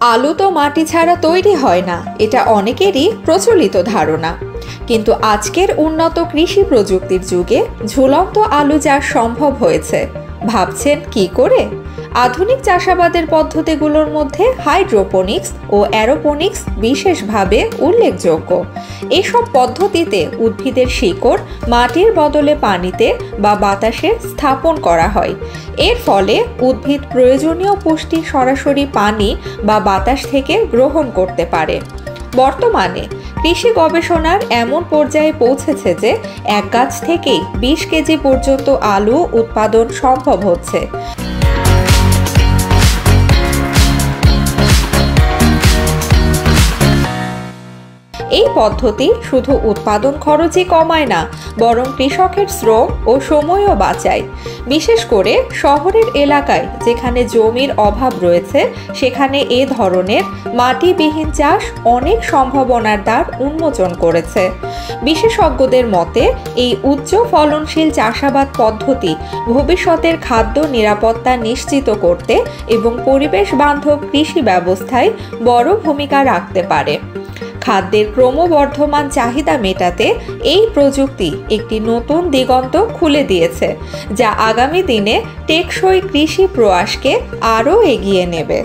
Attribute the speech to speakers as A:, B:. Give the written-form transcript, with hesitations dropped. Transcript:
A: আলু তো মাটি ছাড়া তৈরি হয় না, এটা অনেকেরই প্রচলিত ধারণা। কিন্তু আজকের উন্নত কৃষি প্রযুক্তির যুগে ঝুলন্ত আলু চাষ সম্ভব হয়েছে। ভাবছেন কি করে? আধুনিক চাষাবাদের পদ্ধতিগুলোর মধ্যে হাইড্রোপনিক্স ও অ্যারোপনিক্স বিশেষভাবে উল্লেখযোগ্য। এসব পদ্ধতিতে উদ্ভিদের শিকড় মাটির বদলে পানিতে বা বাতাসে স্থাপন করা হয়। এর ফলে উদ্ভিদ প্রয়োজনীয় পুষ্টি সরাসরি পানি বা বাতাস থেকে গ্রহণ করতে পারে। বর্তমানে কৃষি গবেষণার এমন পর্যায়ে পৌঁছেছে যে এক গাছ থেকেই 20 কেজি পর্যন্ত আলু উৎপাদন সম্ভব হচ্ছে। এই পদ্ধতি শুধু উৎপাদন খরচই কমায় না, বরং কৃষকের শ্রম ও সময়ও বাঁচায়। বিশেষ করে শহরের এলাকায় যেখানে জমির অভাব রয়েছে, সেখানে এ ধরনের মাটিবিহীন চাষ অনেক সম্ভাবনার দ্বার উন্মোচন করেছে। বিশেষজ্ঞদের মতে এই উচ্চ ফলনশীল চাষাবাদ পদ্ধতি ভবিষ্যতের খাদ্য নিরাপত্তা নিশ্চিত করতে এবং পরিবেশ বান্ধব কৃষি ব্যবস্থায় বড় ভূমিকা রাখতে পারে। খাদ্যের ক্রমবর্ধমান চাহিদা মেটাতে এই প্রযুক্তি একটি নতুন দিগন্ত খুলে দিয়েছে, যা আগামী দিনে টেকসই কৃষি প্রয়াসকে আরও এগিয়ে নেবে।